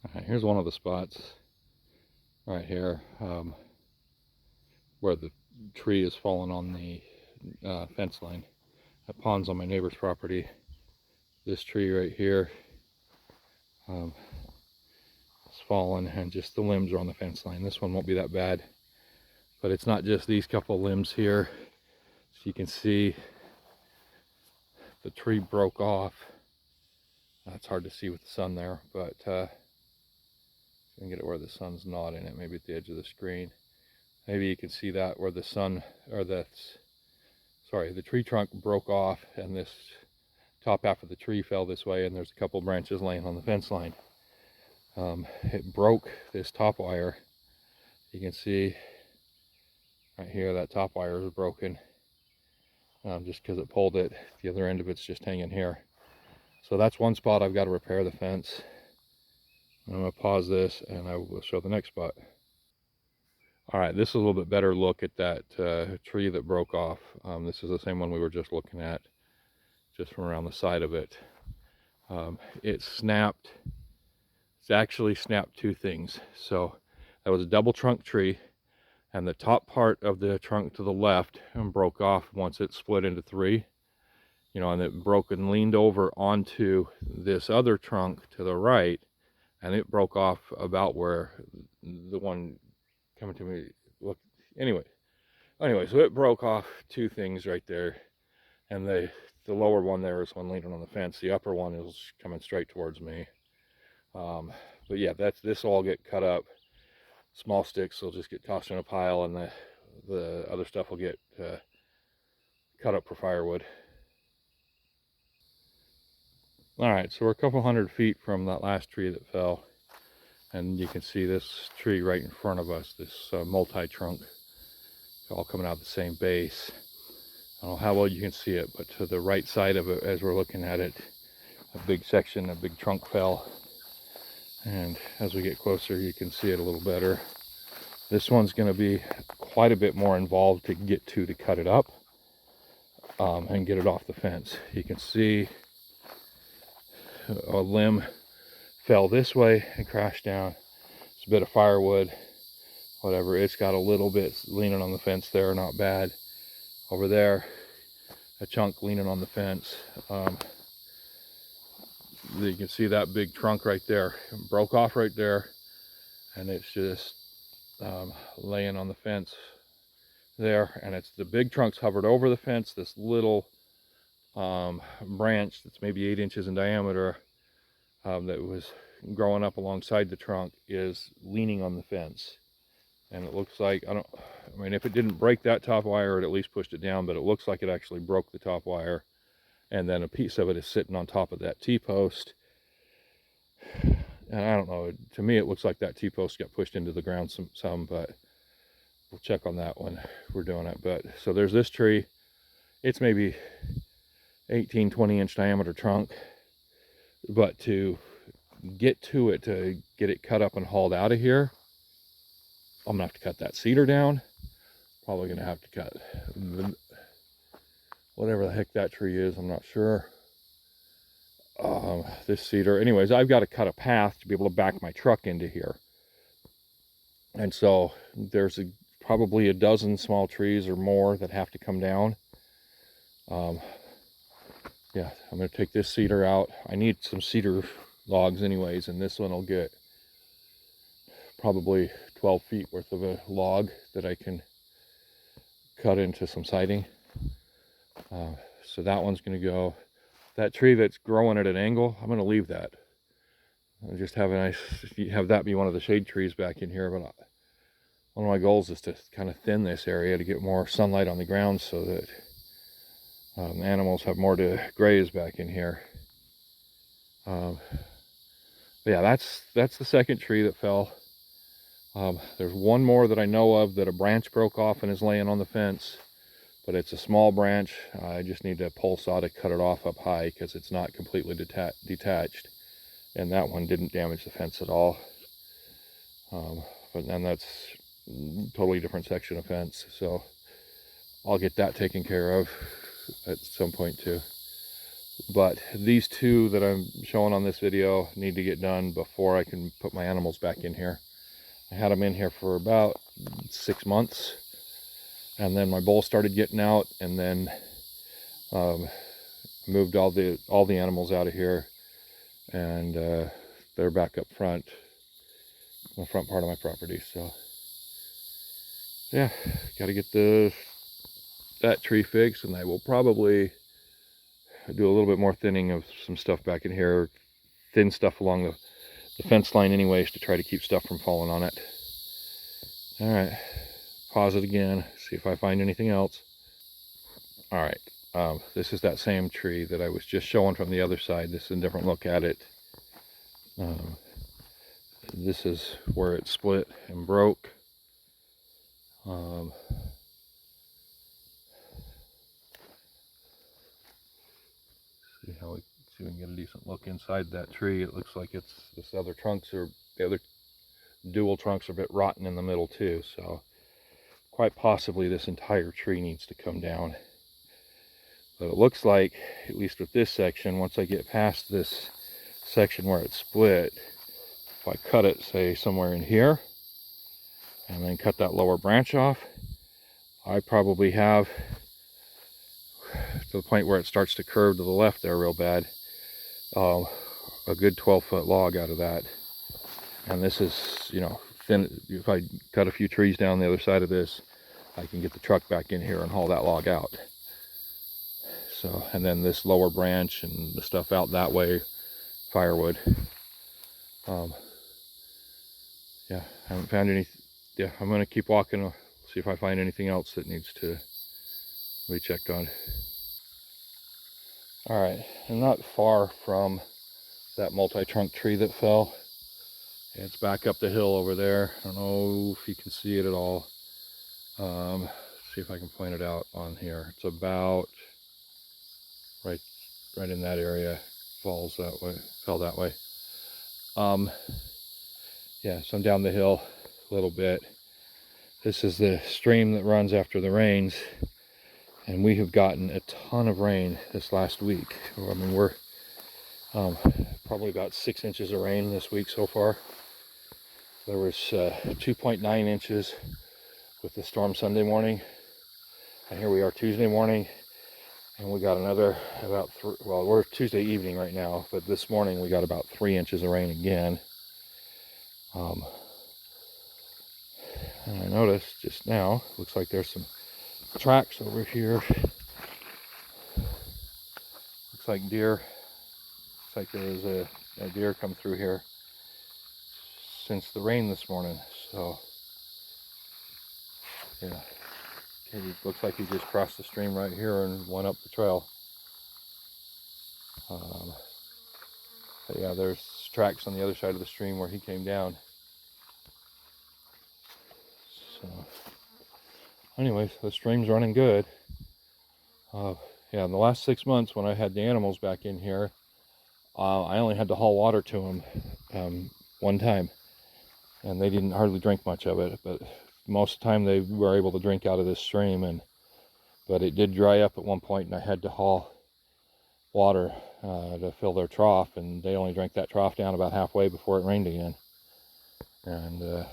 All right, here's one of the spots right here where the tree is fallen on the fence line. That pond's on my neighbor's property. This tree right here is fallen, and just the limbs are on the fence line. This one won't be that bad, but it's not just these couple limbs here. So you can see the tree broke off. It's hard to see with the sun there, but I can get it where the sun's not in it, maybe at the edge of the screen. Maybe you can see that where the sun, or the tree trunk broke off, and this top half of the tree fell this way, and there's a couple branches laying on the fence line. It broke this top wire. You can see right here that top wire is broken, just because it pulled it. The other end of it's just hanging here. So that's one spot I've got to repair the fence. I'm going to pause this and I will show the next spot. All right, this is a little bit better look at that tree that broke off. This is the same one we were just looking at, just from around the side of it. It snapped. It's actually snapped two things. So that was a double trunk tree, and the top part of the trunk to the left broke off once it split into three. And it broke and leaned over onto this other trunk to the right, and it broke off about where the one coming to me looked. Anyway, so it broke off two things right there, and the lower one there is one leaning on the fence. The upper one is coming straight towards me. But yeah, this will all get cut up. Small sticks will just get tossed in a pile, and the other stuff will get cut up for firewood. All right, so we're a couple hundred feet from that last tree that fell, and you can see this tree right in front of us, this multi-trunk, all coming out of the same base. I don't know how well you can see it, but to the right side of it, as we're looking at it, a big trunk fell, and as we get closer you can see it a little better. This one's going to be quite a bit more involved to get to cut it up and get it off the fence. You can see a limb fell this way and crashed down. It's a bit of firewood, whatever. It's got a little bit leaning on the fence there, not bad. Over there, a chunk leaning on the fence. You can see that big trunk right there. It broke off right there, and it's just laying on the fence there. And it's the big trunk's hovered over the fence. This little branch that's maybe 8 inches in diameter that was growing up alongside the trunk is leaning on the fence. And it looks like, I mean, if it didn't break that top wire, it at least pushed it down, but it looks like it actually broke the top wire. And then a piece of it is sitting on top of that T-post. And I don't know, to me it looks like that T-post got pushed into the ground some, but we'll check on that when we're doing it. But so there's this tree. It's maybe 18, 20 inch diameter trunk, but to get to it, to get it cut up and hauled out of here, I'm gonna have to cut that cedar down. Probably gonna have to cut whatever the heck that tree is, I'm not sure. This cedar. Anyways, I've got to cut a path to be able to back my truck into here. And so there's probably a dozen small trees or more that have to come down. Yeah, I'm going to take this cedar out. I need some cedar logs anyways, and this one will get probably 12 feet worth of a log that I can cut into some siding. So that one's going to go. That tree that's growing at an angle, I'm going to leave that. I'll just have that be one of the shade trees back in here. But one of my goals is to kind of thin this area to get more sunlight on the ground so that animals have more to graze back in here. But yeah, that's the second tree that fell. There's one more that I know of that a branch broke off and is laying on the fence. But it's a small branch. I just need a pole saw to cut it off up high because it's not completely detached. And that one didn't damage the fence at all. But then that's a totally different section of fence. So I'll get that taken care of at some point too. But these two that I'm showing on this video need to get done before I can put my animals back in here. I had them in here for about 6 months, and then my bulls started getting out, and then moved all the animals out of here, and they're back up front, the front part of my property. So yeah, got to get that tree fixed, and I will probably do a little bit more thinning of some stuff back in here, thin stuff along the fence line anyways, to try to keep stuff from falling on it. All right, pause it again, see if I find anything else. All right, this is that same tree that I was just showing from the other side. This is a different look at it. This is where it split and broke. See how we can get a decent look inside that tree. It looks like it's the other dual trunks are a bit rotten in the middle too. So quite possibly this entire tree needs to come down. But it looks like, at least with this section, once I get past this section where it split, if I cut it, say, somewhere in here, and then cut that lower branch off, I probably have, to the point where it starts to curve to the left there real bad, a good 12-foot log out of that. And this is, you know, thin. If I cut a few trees down the other side of this, I can get the truck back in here and haul that log out. So, and then this lower branch and the stuff out that way, firewood. Yeah, I haven't found any. Yeah, I'm gonna keep walking, see if I find anything else that needs to be checked on. All right, I'm not far from that multi-trunk tree that fell. It's back up the hill over there. I don't know if you can see it at all. See if I can point it out on here. It's about right in that area. Falls that way, fell that way. Yeah, so I'm down the hill a little bit. This is the stream that runs after the rains, and we have gotten a ton of rain this last week. I mean, we're probably about 6 inches of rain this week so far. There was 2.9 inches with the storm Sunday morning, and here we are Tuesday morning, and we got another about well, we're Tuesday evening right now, but this morning we got about 3 inches of rain again. And I noticed just now, looks like there's some tracks over here. Looks like deer. Looks like there was a deer come through here since the rain this morning. So yeah, it looks like he just crossed the stream right here and went up the trail. But yeah, there's tracks on the other side of the stream where he came down. So anyways, the stream's running good. Yeah, in the last 6 months when I had the animals back in here, I only had to haul water to them one time, and they didn't hardly drink much of it, but most of the time they were able to drink out of this stream. But it did dry up at one point, and I had to haul water to fill their trough, and they only drank that trough down about halfway before it rained again, and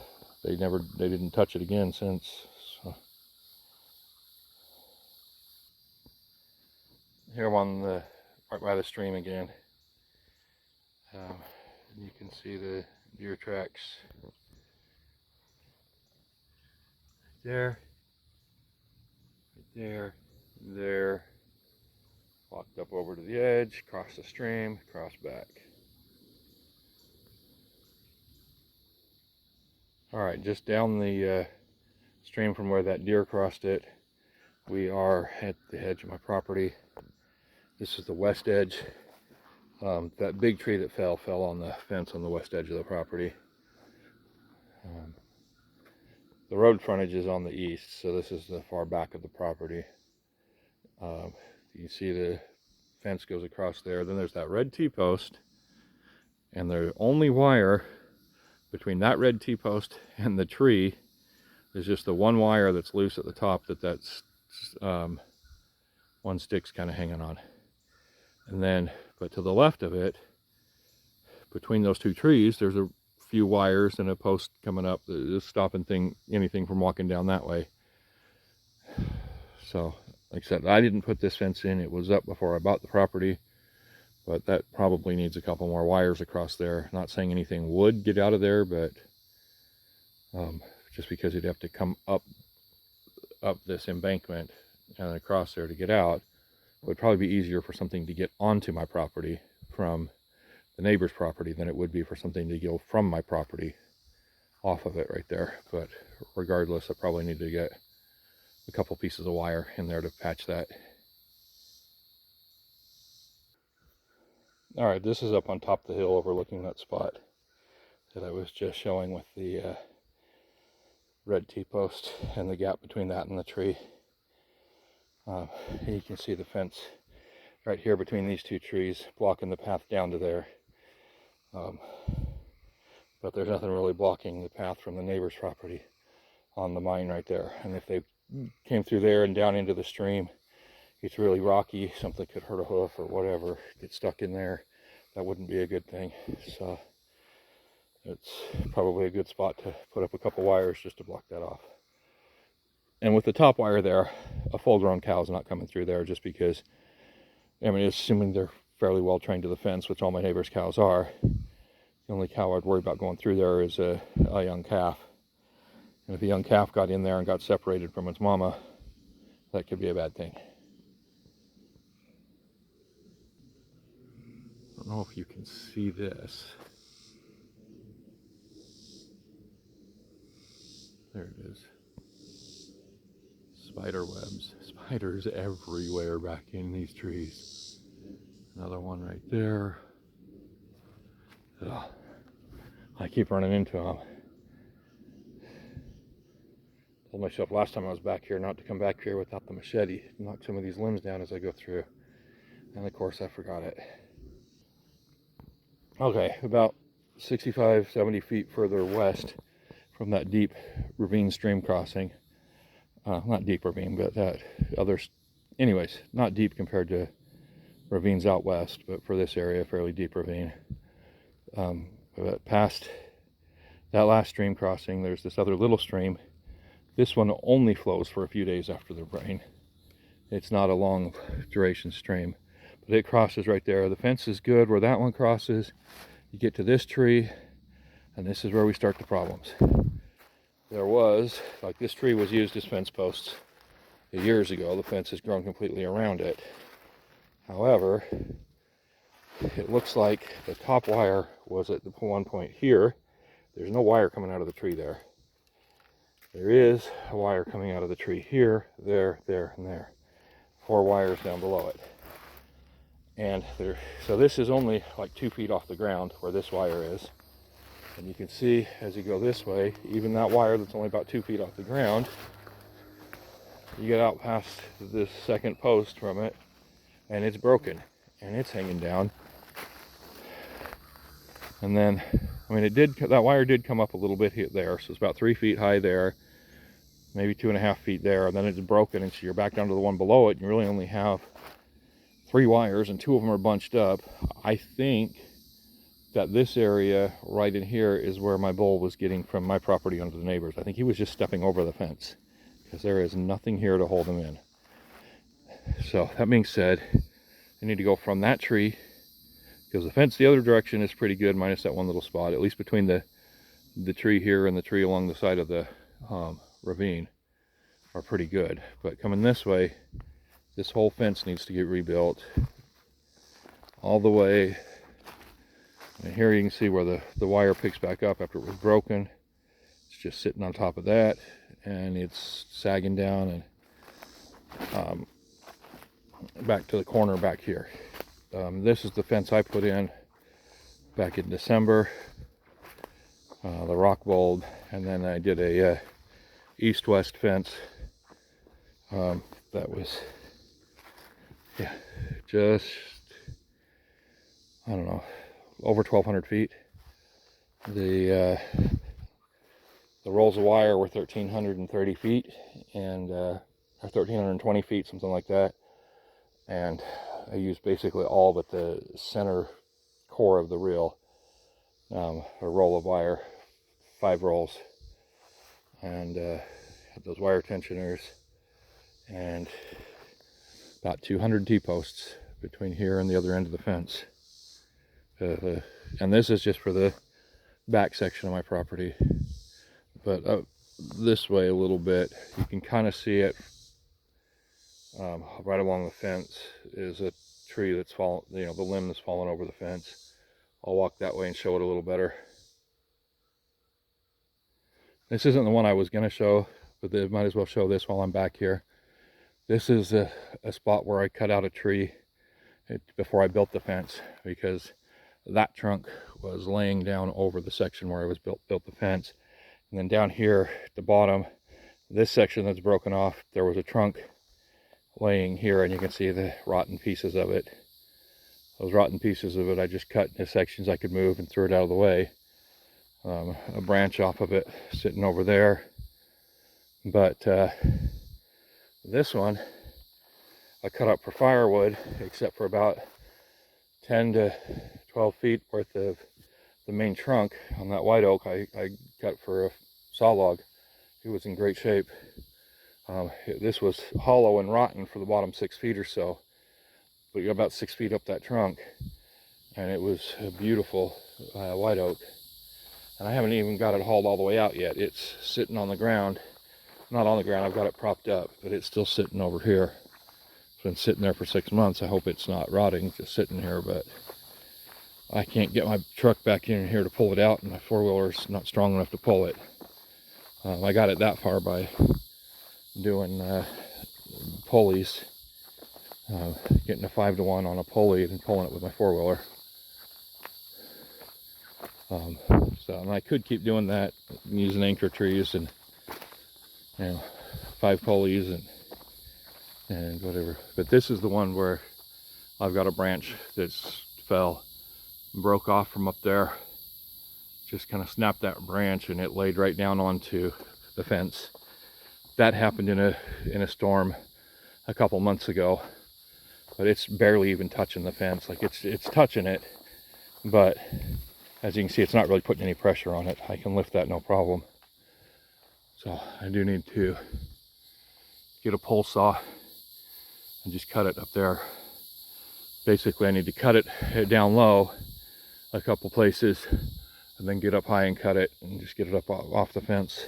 they didn't touch it again since. So here I'm on right by the stream again. You can see the deer tracks there, right there. Walked up over to the edge, crossed the stream, crossed back. All right, just down the stream from where that deer crossed it, we are at the edge of my property. This is the west edge. That big tree that fell on the fence on the west edge of the property. The road frontage is on the east, so this is the far back of the property. You see the fence goes across there. Then there's that red T-post, and the only wire between that red T-post and the tree is just the one wire that's loose at the top, that's one stick's kind of hanging on. And then, but to the left of it, between those two trees, there's a few wires and a post coming up that is stopping anything from walking down that way. So, like I said, I didn't put this fence in. It was up before I bought the property, but that probably needs a couple more wires across there. Not saying anything would get out of there, but just because you'd have to come up this embankment and across there to get out, it would probably be easier for something to get onto my property from the neighbor's property than it would be for something to go from my property off of it right there. But regardless, I probably need to get a couple pieces of wire in there to patch that. All right, this is up on top of the hill overlooking that spot that I was just showing with the red T-post and the gap between that and the tree. You can see the fence right here between these two trees blocking the path down to there. But there's nothing really blocking the path from the neighbor's property on the mine right there. And if they came through there and down into the stream, it's really rocky, something could hurt a hoof or whatever, get stuck in there. That wouldn't be a good thing. So it's probably a good spot to put up a couple wires just to block that off. And with the top wire there, a full-grown cow is not coming through there, just because, I mean, assuming they're fairly well trained to the fence, which all my neighbors' cows are, the only cow I'd worry about going through there is a young calf. And if a young calf got in there and got separated from its mama, that could be a bad thing. I don't know if you can see this. There it is. Spider webs. Spiders everywhere back in these trees. Another one right there. Ugh. I keep running into them. Told myself last time I was back here not to come back here without the machete. Knock some of these limbs down as I go through. And of course I forgot it. Okay, about 65, 70 feet further west from that deep ravine stream crossing. Not deep ravine, but that other, anyways, not deep compared to ravines out west, but for this area, fairly deep ravine. But past that last stream crossing, there's this other little stream. This one only flows for a few days after the rain. It's not a long duration stream, but it crosses right there. The fence is good where that one crosses. You get to this tree, and this is where we start the problems. There was, like, this tree was used as fence posts years ago. The fence has grown completely around it. However, it looks like the top wire was at the one point here. There's no wire coming out of the tree there. There is a wire coming out of the tree here, there, there, and there. 4 wires down below it. And there, so this is only like 2 feet off the ground where this wire is. And you can see as you go this way, even that wire that's only about 2 feet off the ground, you get out past this second post from it, and it's broken, and it's hanging down. And then, I mean, that wire did come up a little bit here, there, so it's about 3 feet high there, maybe 2.5 feet there, and then it's broken, and so you're back down to the one below it, and you really only have 3 wires, and 2 of them are bunched up. I think that this area right in here is where my bull was getting from my property onto the neighbors. I think he was just stepping over the fence, because there is nothing here to hold him in. So that being said, I need to go from that tree, because the fence the other direction is pretty good, minus that one little spot, at least between the tree here and the tree along the side of the ravine are pretty good. But coming this way, this whole fence needs to get rebuilt all the way. And here you can see where the wire picks back up after it was broken. It's just sitting on top of that, and it's sagging down and back to the corner back here. This is the fence I put in back in December, the rock bulb, and then I did a east-west fence that was, yeah, just, I don't know, over 1,200 feet. The rolls of wire were 1,330 feet, and or 1,320 feet, something like that. And I used basically all but the center core of the reel, a roll of wire, 5 rolls, and had those wire tensioners, and about 200 T-posts between here and the other end of the fence. And this is just for the back section of my property. But this way a little bit, you can kind of see it. Right along the fence is a tree that's fallen, the limb that's fallen over the fence. I'll walk that way and show it a little better. This isn't the one I was going to show, but they might as well show this while I'm back here. This is a spot where I cut out a tree before I built the fence, because that trunk was laying down over the section where I was built the fence. And then down here at the bottom, this section that's broken off, there was a trunk laying here, and you can see the rotten pieces of it. Those rotten pieces of it I just cut into sections I could move and threw it out of the way. A branch off of it sitting over there. But this one I cut up for firewood, except for about 10 to 12 feet worth of the main trunk on that white oak. I cut for a saw log. It was in great shape. This was hollow and rotten for the bottom 6 feet or so, but you're about 6 feet up that trunk, and it was a beautiful white oak. And I haven't even got it hauled all the way out yet. It's sitting on the ground. Not on the ground, I've got it propped up, but it's still sitting over here. It's been sitting there for 6 months. I hope it's not rotting, just sitting here, but I can't get my truck back in here to pull it out, and my four-wheeler's not strong enough to pull it. I got it that far by doing pulleys, getting a 5-to-1 on a pulley and pulling it with my four-wheeler. And I could keep doing that, using anchor trees and 5 pulleys and whatever. But this is the one where I've got a branch that's fell, broke off from up there. Just kind of snapped that branch, and it laid right down onto the fence. That happened in a storm a couple months ago, but it's barely even touching the fence. Like it's touching it, but as you can see, it's not really putting any pressure on it. I can lift that no problem. So I do need to get a pole saw and just cut it up there. Basically, I need to cut it down low a couple places, and then get up high and cut it and just get it up off the fence.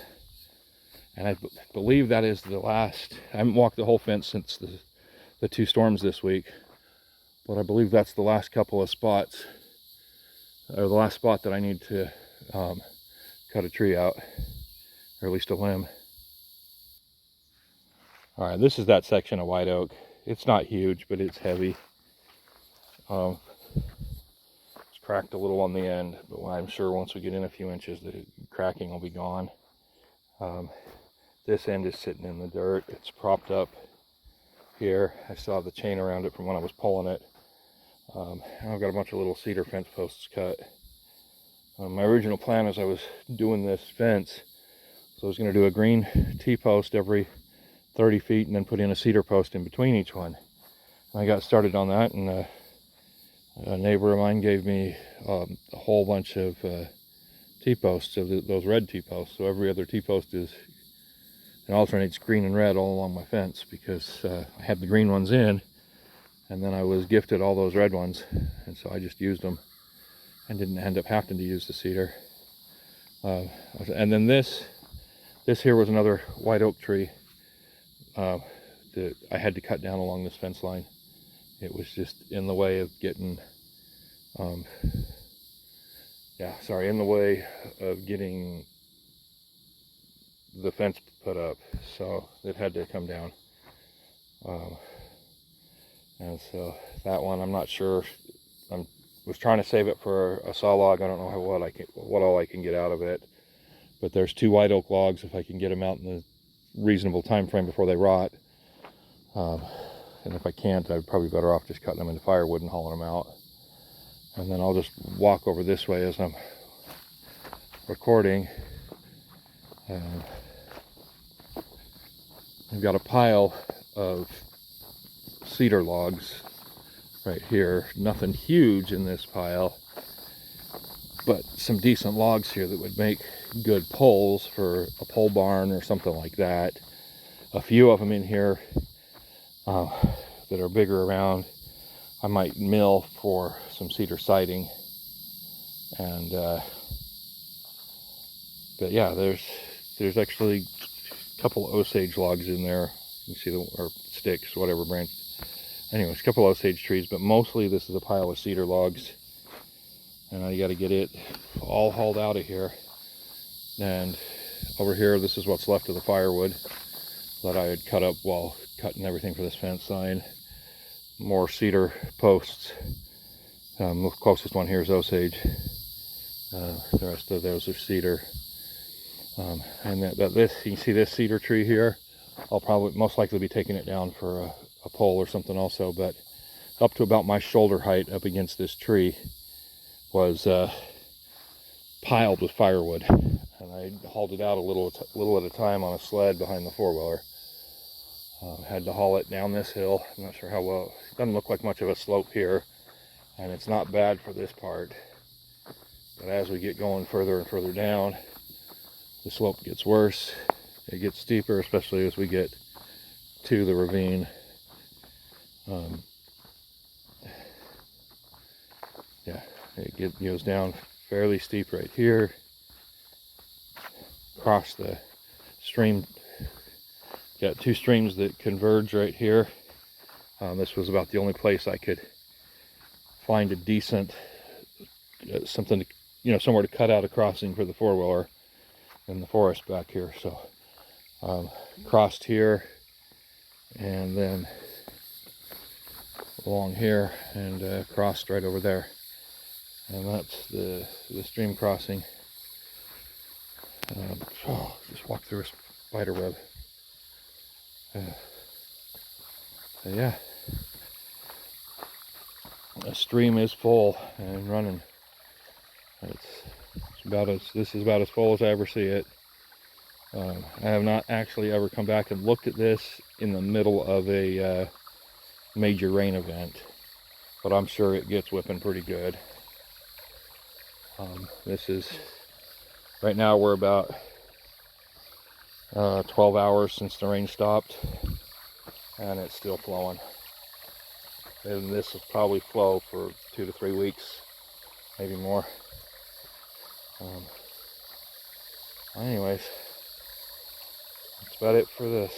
And I believe that is the last. I haven't walked the whole fence since the 2 storms this week, but I believe that's the last couple of spots, or the last spot that I need to cut a tree out, or at least a limb. All right, this is that section of white oak. It's not huge, but it's heavy. It's cracked a little on the end, but I'm sure once we get in a few inches, the cracking will be gone. This end is sitting in the dirt. It's propped up here. I still have the chain around it from when I was pulling it. And I've got a bunch of little cedar fence posts cut. My original plan as I was doing this fence, so I was going to do a green T-post every 30 feet and then put in a cedar post in between each one. I got started on that, and a neighbor of mine gave me a whole bunch of T-posts, so those red T-posts. So every other T-post is, it alternates green and red all along my fence, because I had the green ones in, and then I was gifted all those red ones, and so I just used them and didn't end up having to use the cedar. And then this here was another white oak tree that I had to cut down along this fence line. It was just in the way of getting, in the way of getting the fence put up, so it had to come down. And so that one, I'm not sure. I was trying to save it for a saw log. I don't know what all I can get out of it. But there's 2 white oak logs, if I can get them out in a reasonable time frame before they rot. And if I can't, I'd probably be better off just cutting them into firewood and hauling them out. And then I'll just walk over this way as I'm recording. I've got a pile of cedar logs right here. Nothing huge in this pile, but some decent logs here that would make good poles for a pole barn or something like that. A few of them in here that are bigger around, I might mill for some cedar siding. And but yeah, there's actually a couple of Osage logs in there. You can see or sticks, whatever branch. Anyways, a couple of Osage trees, but mostly this is a pile of cedar logs. And I got to get it all hauled out of here. And over here, this is what's left of the firewood that I had cut up while cutting everything for this fence line. More cedar posts. The closest one here is Osage. The rest of those are cedar. And this, you can see this cedar tree here. I'll probably most likely be taking it down for a pole or something also, but up to about my shoulder height up against this tree was piled with firewood, and I hauled it out a little at a time on a sled behind the four-wheeler. Had to haul it down this hill. I'm not sure how well. It doesn't look like much of a slope here, and it's not bad for this part. But as we get going further and further down, the slope gets worse. It gets steeper, especially as we get to the ravine. Yeah, it goes down fairly steep right here. Across the stream, got two streams that converge right here. This was about the only place I could find a decent something to, somewhere to cut out a crossing for the four-wheeler in the forest back here. So crossed here and then along here and crossed right over there, and that's the stream crossing. Just walk through a spider web. So yeah, the stream is full and running. This is about as full as I ever see it. I have not actually ever come back and looked at this in the middle of a major rain event, but I'm sure it gets whipping pretty good. This is, right now we're about 12 hours since the rain stopped, and it's still flowing. And this will probably flow for 2 to 3 weeks, maybe more. Anyways, that's about it for this.